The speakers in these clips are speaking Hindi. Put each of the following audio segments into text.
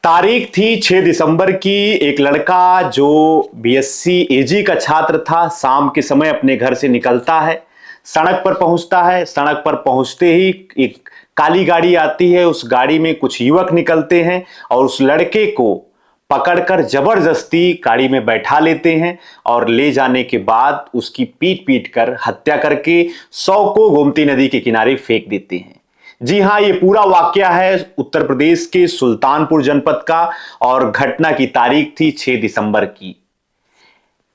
तारीख थी 6 दिसंबर की। एक लड़का जो बीएससी एजी का छात्र था, शाम के समय अपने घर से निकलता है, सड़क पर पहुंचता है। सड़क पर पहुंचते ही एक काली गाड़ी आती है। उस गाड़ी में कुछ युवक निकलते हैं और उस लड़के को पकड़कर जबरदस्ती गाड़ी में बैठा लेते हैं और ले जाने के बाद उसकी पीट पीट कर हत्या करके 100 को गोमती नदी के किनारे फेंक देते हैं। जी हां, ये पूरा वाकया है उत्तर प्रदेश के सुल्तानपुर जनपद का और घटना की तारीख थी 6 दिसंबर की।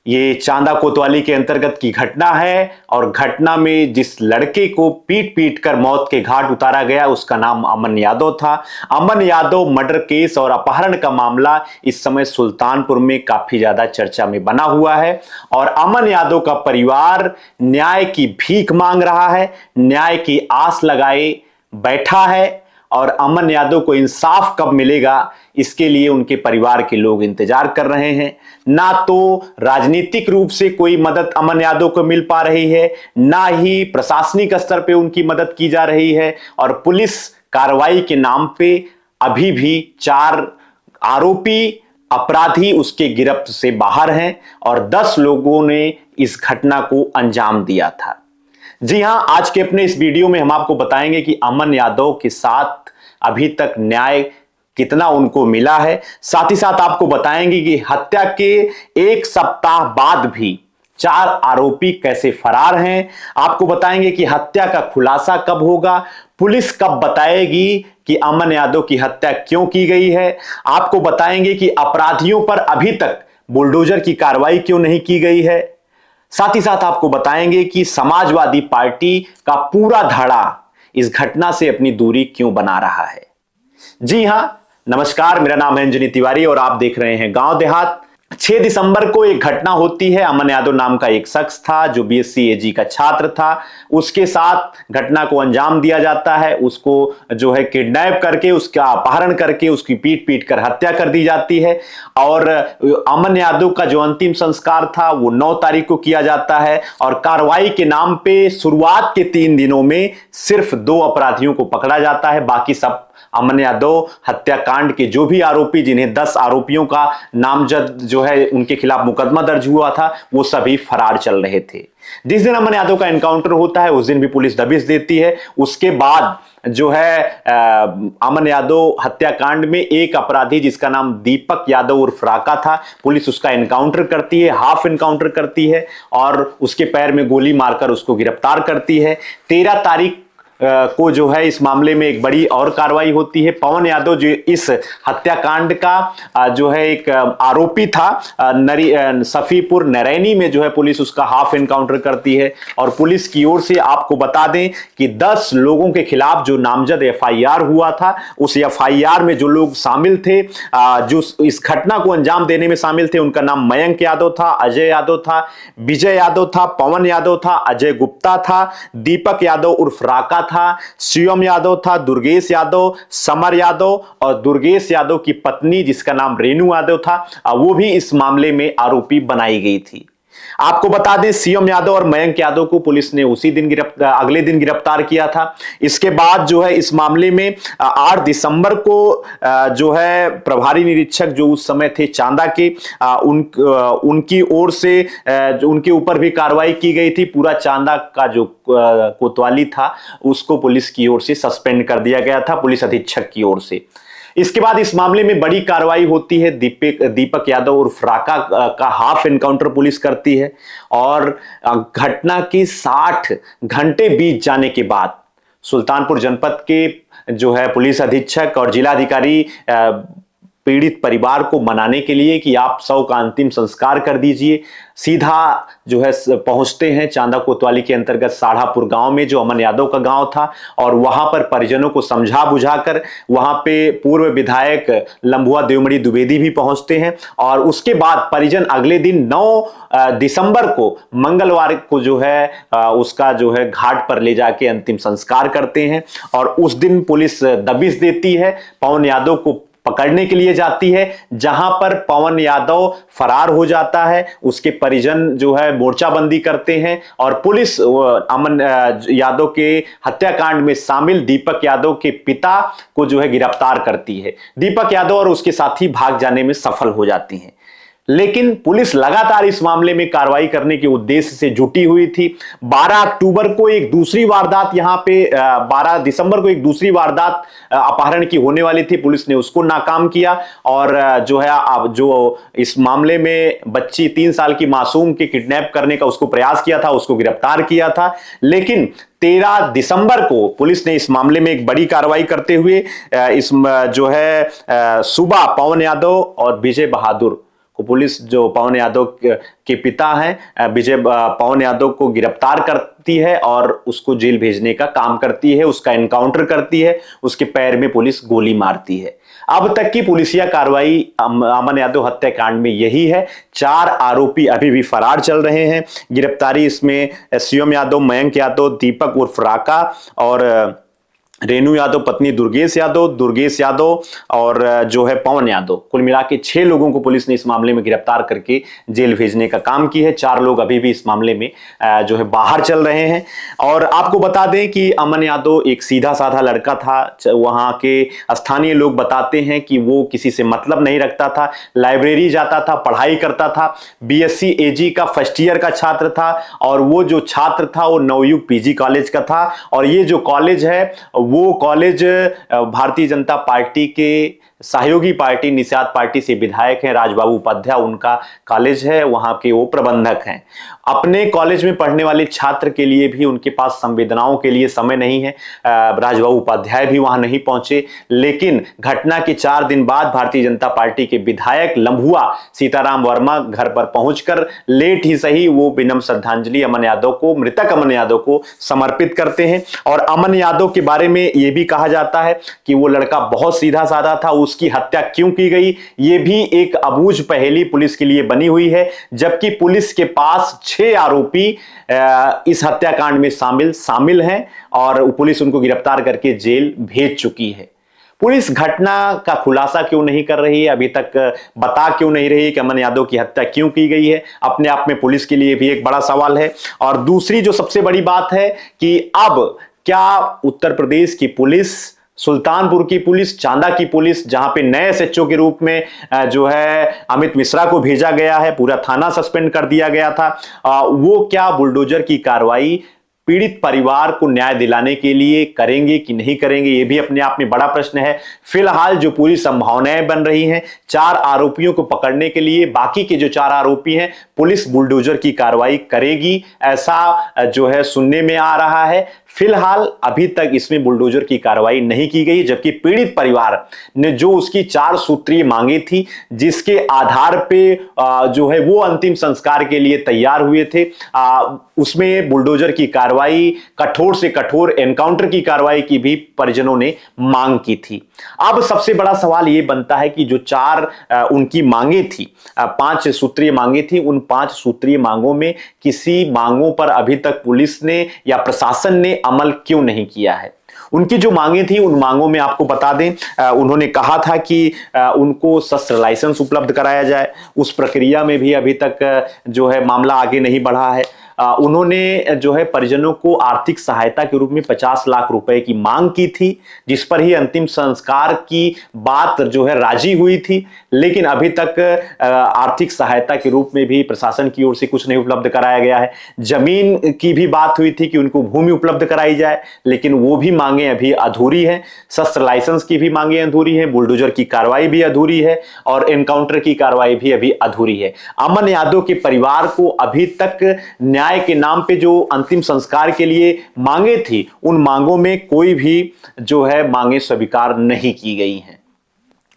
ये चांदा कोतवाली के अंतर्गत की घटना है और घटना में जिस लड़के को पीट पीट कर मौत के घाट उतारा गया उसका नाम अमन यादव था। अमन यादव मर्डर केस और अपहरण का मामला इस समय सुल्तानपुर में काफी ज्यादा चर्चा में बना हुआ है और अमन यादव का परिवार न्याय की भीख मांग रहा है, न्याय की आस लगाए बैठा है और अमन यादव को इंसाफ कब मिलेगा इसके लिए उनके परिवार के लोग इंतजार कर रहे हैं। ना तो राजनीतिक रूप से कोई मदद अमन यादव को मिल पा रही है, ना ही प्रशासनिक स्तर पे उनकी मदद की जा रही है और पुलिस कार्रवाई के नाम पे अभी भी 4 आरोपी अपराधी उसके गिरफ्त से बाहर हैं और 10 लोगों ने इस घटना को अंजाम दिया था। जी हां, आज के अपने इस वीडियो में हम आपको बताएंगे कि अमन यादव के साथ अभी तक न्याय कितना उनको मिला है। साथ ही साथ आपको बताएंगे कि हत्या के 1 सप्ताह बाद भी 4 आरोपी कैसे फरार हैं। आपको बताएंगे कि हत्या का खुलासा कब होगा, पुलिस कब बताएगी कि अमन यादव की हत्या क्यों की गई है। आपको बताएंगे कि अपराधियों पर अभी तक बुलडोजर की कार्रवाई क्यों नहीं की गई है। साथ ही साथ आपको बताएंगे कि समाजवादी पार्टी का पूरा धड़ा इस घटना से अपनी दूरी क्यों बना रहा है। जी हां, नमस्कार, मेरा नाम है अंजनी तिवारी और आप देख रहे हैं गांव देहात। 6 दिसंबर को एक घटना होती है। अमन यादव नाम का एक शख्स था जो बीएससी एजी का छात्र था, उसके साथ घटना को अंजाम दिया जाता है। उसको जो है किडनैप करके, उसका अपहरण करके उसकी पीट पीट कर हत्या कर दी जाती है और अमन यादव का जो अंतिम संस्कार था वो 9 तारीख को किया जाता है और कार्रवाई के नाम पे शुरुआत के 3 दिनों में सिर्फ 2 अपराधियों को पकड़ा जाता है। बाकी सब अमन यादव हत्याकांड के जो भी आरोपी, जिन्हें 10 आरोपियों का नामजद जो है उनके खिलाफ मुकदमा दर्ज हुआ था, वो सभी फरार चल रहे थे। जिस दिन अमन यादव का एनकाउंटर होता है उस दिन भी पुलिस दबिश देती है। उसके बाद जो है अमन यादव हत्याकांड में एक अपराधी जिसका नाम दीपक यादव उर्फ राका था, पुलिस उसका एनकाउंटर करती है, हाफ एनकाउंटर करती है और उसके पैर में गोली मारकर उसको गिरफ्तार करती है। 13 तारीख को जो है इस मामले में एक बड़ी और कार्रवाई होती है। पवन यादव जो इस हत्याकांड का जो है एक आरोपी था, सफीपुर नरैनी में जो है पुलिस उसका हाफ एनकाउंटर करती है और पुलिस की ओर से आपको बता दें कि 10 लोगों के खिलाफ जो नामजद एफआईआर हुआ था, उस एफआईआर में जो लोग शामिल थे, जो इस घटना को अंजाम देने में शामिल थे, उनका नाम मयंक यादव था, अजय यादव था, विजय यादव था, पवन यादव था, अजय गुप्ता था, दीपक यादव उर्फ राका था, शिवम यादव था, दुर्गेश यादव, समर यादव और दुर्गेश यादव की पत्नी जिसका नाम रेणु यादव था, वो भी इस मामले में आरोपी बनाई गई थी। आपको बता दें शिवम यादव और मयंक यादव को पुलिस ने उसी दिन अगले दिन गिरफ्तार किया था। इसके बाद जो है इस मामले में 8 दिसंबर को जो है प्रभारी निरीक्षक जो उस समय थे चांदा के, उनकी ओर से उनके ऊपर भी कार्रवाई की गई थी। पूरा चांदा का जो कोतवाली था उसको पुलिस की ओर से सस्पेंड कर दिया गया था, पुलिस अधीक्षक की ओर से। इसके बाद इस मामले में बड़ी कार्रवाई होती है। दीपक यादव उर्फ राका का हाफ एनकाउंटर पुलिस करती है और घटना के 60 घंटे बीत जाने के बाद सुल्तानपुर जनपद के जो है पुलिस अधीक्षक और जिलाधिकारी पीड़ित परिवार को मनाने के लिए कि आप 100 का अंतिम संस्कार कर दीजिए, सीधा जो है पहुंचते हैं चांदा कोतवाली के अंतर्गत साढ़ापुर गांव में जो अमन यादव का गांव था और वहां पर परिजनों को समझा बुझाकर वहां पे पूर्व विधायक लंबुआ देवमणि द्विवेदी भी पहुंचते हैं और उसके बाद परिजन अगले दिन 9 दिसंबर को मंगलवार को जो है उसका जो है घाट पर ले जाके अंतिम संस्कार करते हैं और उस दिन पुलिस दबिश देती है। पवन यादव को पकड़ने के लिए जाती है, जहां पर पवन यादव फरार हो जाता है। उसके परिजन जो है मोर्चाबंदी करते हैं और पुलिस अमन यादव के हत्याकांड में शामिल दीपक यादव के पिता को जो है गिरफ्तार करती है। दीपक यादव और उसके साथी भाग जाने में सफल हो जाती हैं, लेकिन पुलिस लगातार इस मामले में कार्रवाई करने के उद्देश्य से जुटी हुई थी। 12 अक्टूबर को एक दूसरी वारदात यहां पे 12 दिसंबर को एक दूसरी वारदात अपहरण की होने वाली थी, पुलिस ने उसको नाकाम किया और जो है अब जो इस मामले में बच्ची 3 साल की मासूम के किडनैप करने का उसको प्रयास किया था, उसको गिरफ्तार किया था। लेकिन 13 दिसंबर को पुलिस ने इस मामले में एक बड़ी कार्रवाई करते हुए इस जो है सुबह पवन यादव और विजय बहादुर को, पुलिस जो पवन यादव के पिता हैं विजय पवन यादव को गिरफ्तार करती है और उसको जेल भेजने का काम करती है, उसका एनकाउंटर करती है, उसके पैर में पुलिस गोली मारती है। अब तक की पुलिसिया कार्रवाई अमन यादव हत्याकांड में यही है। 4 आरोपी अभी भी फरार चल रहे हैं। गिरफ्तारी इसमें शिवम यादव, मयंक यादव, दीपक उर्फ राका और रेणु यादव पत्नी दुर्गेश यादव और जो है पवन यादव, कुल मिला के 6 लोगों को पुलिस ने इस मामले में गिरफ्तार करके जेल भेजने का काम की है। 4 लोग अभी भी इस मामले में जो है बाहर चल रहे हैं। और आपको बता दें कि अमन यादव एक सीधा साधा लड़का था। वहां के स्थानीय लोग बताते हैं कि वो किसी से मतलब नहीं रखता था, लाइब्रेरी जाता था, पढ़ाई करता था, बीएससी एजी का फर्स्ट ईयर का छात्र था और वो जो छात्र था वो नवयुग पीजी कॉलेज का था। और ये जो कॉलेज है वो कॉलेज भारतीय जनता पार्टी के सहयोगी पार्टी निषाद पार्टी से विधायक हैं राजबाबू उपाध्याय, उनका कॉलेज है, वहां के वो प्रबंधक हैं। अपने कॉलेज में पढ़ने वाले छात्र के लिए भी उनके पास संवेदनाओं के लिए समय नहीं है। राजबाबू उपाध्याय भी वहां नहीं पहुंचे, लेकिन घटना के 4 दिन बाद भारतीय जनता पार्टी के विधायक लम्हुआ सीताराम वर्मा घर पर पहुंचकर लेट ही सही वो विनम्र श्रद्धांजलि अमन यादव को, मृतक अमन यादव को समर्पित करते हैं। और अमन यादव के बारे में यह भी कहा जाता है कि वो लड़का बहुत सीधा साधा था, उसकी हत्या क्यों की गई ये भी एक अबूझ पहेली पुलिस के लिए बनी हुई है। जबकि पुलिस के पास 6 आरोपी इस हत्याकांड में शामिल हैं और पुलिस उनको गिरफ्तार करके जेल भेज चुकी है। पुलिस घटना का खुलासा क्यों नहीं कर रही है, अभी तक बता क्यों नहीं रही कि अमन यादव की हत्या क्यों की गई है, अपने आप में पुलिस के लिए भी एक बड़ा सवाल है। और दूसरी जो सबसे बड़ी बात है कि अब क्या उत्तर प्रदेश की पुलिस, सुल्तानपुर की पुलिस, चांदा की पुलिस, जहां पे नए एसएचओ के रूप में जो है अमित मिश्रा को भेजा गया है, पूरा थाना सस्पेंड कर दिया गया था, वो क्या बुलडोजर की कार्रवाई पीड़ित परिवार को न्याय दिलाने के लिए करेंगे कि नहीं करेंगे, यह भी अपने आप में बड़ा प्रश्न है। फिलहाल जो पूरी संभावनाएं बन रही हैं, 4 आरोपियों को पकड़ने के लिए बाकी के जो 4 आरोपी हैं पुलिस बुलडोजर की कार्रवाई करेगी, ऐसा जो है सुनने में आ रहा है। फिलहाल अभी तक इसमें बुलडोजर की कार्रवाई नहीं की गई, जबकि पीड़ित परिवार ने जो उसकी 4 सूत्रीय मांगे थी, जिसके आधार पे जो है वो अंतिम संस्कार के लिए तैयार हुए थे, उसमें बुलडोजर की कार्रवाई, कठोर से कठोर एनकाउंटर की कार्रवाई की भी परिजनों ने मांग की थी। अब सबसे बड़ा सवाल यह बनता है कि जो 4 उनकी मांगे थी, 5 सूत्रीय मांगे थी, उन 5 सूत्रीय मांगों में किसी मांगों पर अभी तक पुलिस ने या प्रशासन ने अमल क्यों नहीं किया है। उनकी जो मांगे थी, उन मांगों में आपको बता दें, उन्होंने कहा था कि उनको शस्त्र लाइसेंस उपलब्ध कराया जाए। उस प्रक्रिया में भी अभी तक जो है मामला आगे नहीं बढ़ा है। उन्होंने जो है परिजनों को आर्थिक सहायता के रूप में 50 लाख रुपए की मांग की थी, जिस पर ही अंतिम संस्कार की बात जो है राजी हुई थी, लेकिन अभी तक आर्थिक सहायता के रूप में भी प्रशासन की ओर से कुछ नहीं उपलब्ध कराया गया है। जमीन की भी बात हुई थी कि उनको भूमि उपलब्ध कराई जाए, लेकिन वो भी मांगे अभी अधूरी हैं। शस्त्र लाइसेंस की भी मांगे अधूरी हैं, बुलडोजर की कार्रवाई भी अधूरी है और एनकाउंटर की कार्रवाई भी अभी अधूरी है। अमन यादव के परिवार को अभी तक न्याय के नाम पे जो अंतिम संस्कार के लिए मांगे थी, उन मांगों में कोई भी जो है मांगे स्वीकार नहीं की गई हैं।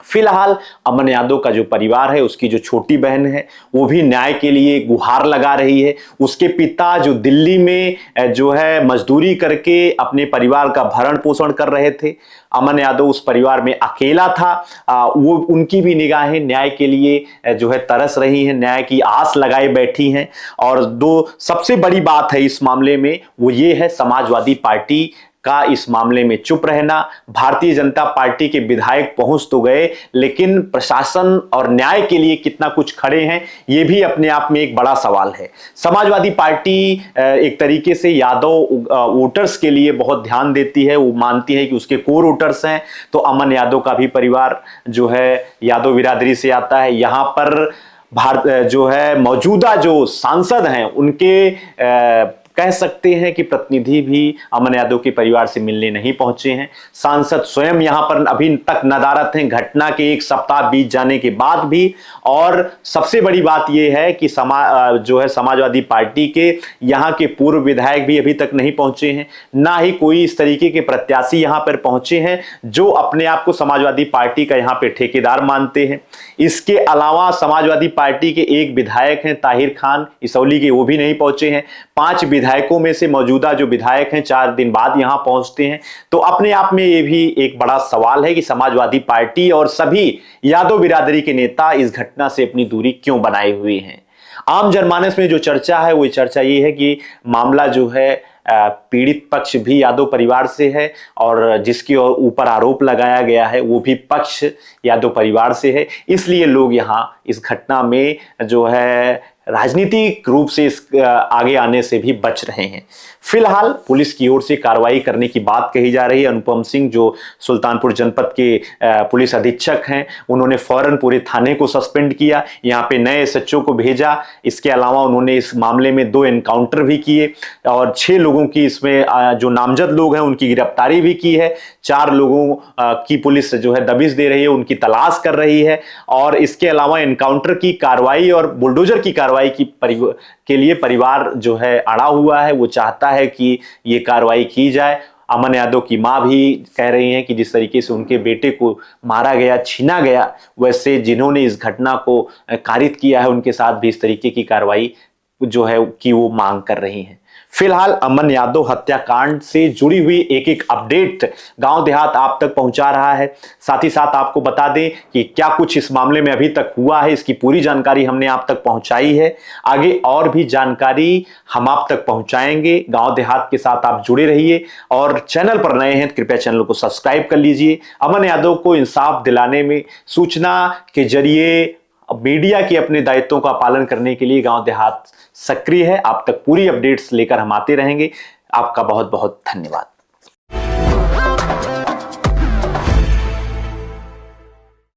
फिलहाल अमन यादव का जो परिवार है, उसकी जो छोटी बहन है, वो भी न्याय के लिए गुहार लगा रही है। उसके पिता जो दिल्ली में जो है मजदूरी करके अपने परिवार का भरण पोषण कर रहे थे, अमन यादव उस परिवार में अकेला था। वो उनकी भी निगाहें न्याय के लिए जो है तरस रही हैं, न्याय की आस लगाए बैठी हैं। और 2 सबसे बड़ी बात है इस मामले में, वो ये है समाजवादी पार्टी का इस मामले में चुप रहना। भारतीय जनता पार्टी के विधायक पहुंच तो गए, लेकिन प्रशासन और न्याय के लिए कितना कुछ खड़े हैं, ये भी अपने आप में एक बड़ा सवाल है। समाजवादी पार्टी एक तरीके से यादव वोटर्स के लिए बहुत ध्यान देती है। वो मानती है कि उसके कोर वोटर्स हैं। तो अमन यादव का भी परिवार जो है यादव बिरादरी से आता है। यहां पर भारत जो है मौजूदा जो सांसद हैं उनके कह सकते हैं कि प्रतिनिधि भी अमन यादव के परिवार से मिलने नहीं पहुंचे हैं। सांसद स्वयं यहां पर अभी तक नदारत हैं, घटना के 1 सप्ताह बीत जाने के बाद भी। और सबसे बड़ी बात यह है कि जो है समाजवादी पार्टी के यहां के पूर्व विधायक भी अभी तक नहीं पहुंचे हैं, ना ही कोई इस तरीके के प्रत्याशी यहां पर पहुंचे हैं जो अपने आप को समाजवादी पार्टी का यहां पर ठेकेदार मानते हैं। इसके अलावा समाजवादी पार्टी के एक विधायक हैं ताहिर खान इसौली के, वो भी नहीं पहुंचे हैं। 5 विधायकों में से मौजूदा जो विधायक हैं 4 दिन बाद यहां पहुंचते हैं। तो अपने आप में यह भी एक बड़ा सवाल है कि समाजवादी पार्टी और सभी यादव बिरादरी के नेता इस घटना से अपनी दूरी क्यों बनाए हुए हैं। आम जनमानस में जो चर्चा है वो चर्चा ये है कि मामला जो है पीड़ित पक्ष भी यादव परिवार से है और जिसके ऊपर आरोप लगाया गया है वो भी पक्ष यादव परिवार से है। इसलिए लोग यहां इस घटना में जो है राजनीतिक रूप से इस आगे आने से भी बच रहे हैं। फिलहाल पुलिस की ओर से कार्रवाई करने की बात कही जा रही है। अनुपम सिंह जो सुल्तानपुर जनपद के पुलिस अधीक्षक हैं, उन्होंने फौरन पूरे थाने को सस्पेंड किया, यहाँ पे नए एसएचओ को भेजा। इसके अलावा उन्होंने इस मामले में 2 एनकाउंटर भी किए और 6 लोगों की इसमें जो नामजद लोग हैं उनकी गिरफ्तारी भी की है। 4 लोगों की पुलिस जो है दबिश दे रही है, उनकी तलाश कर रही है। और इसके अलावा एनकाउंटर की कार्रवाई और बुलडोजर की कार्रवाई के लिए परिवार जो है अड़ा हुआ है। वो चाहता है कि ये कार्रवाई की जाए। अमन यादव की मां भी कह रही हैं कि जिस तरीके से उनके बेटे को मारा गया, छीना गया, वैसे जिन्होंने इस घटना को कारित किया है उनके साथ भी इस तरीके की कार्रवाई जो है कि वो मांग कर रही हैं। फिलहाल अमन यादव हत्याकांड से जुड़ी हुई एक अपडेट गांव देहात आप तक पहुंचा रहा है। साथ ही साथ आपको बता दें कि क्या कुछ इस मामले में अभी तक हुआ है, इसकी पूरी जानकारी हमने आप तक पहुंचाई है। आगे और भी जानकारी हम आप तक पहुंचाएंगे। गांव देहात के साथ आप जुड़े रहिए और चैनल पर नए हैं तो कृपया चैनल को सब्सक्राइब कर लीजिए। अमन यादव को इंसाफ दिलाने में सूचना के जरिए मीडिया के अपने दायित्वों का पालन करने के लिए गांव देहात सक्रिय है। आप तक पूरी अपडेट्स लेकर हम आते रहेंगे। आपका बहुत बहुत धन्यवाद।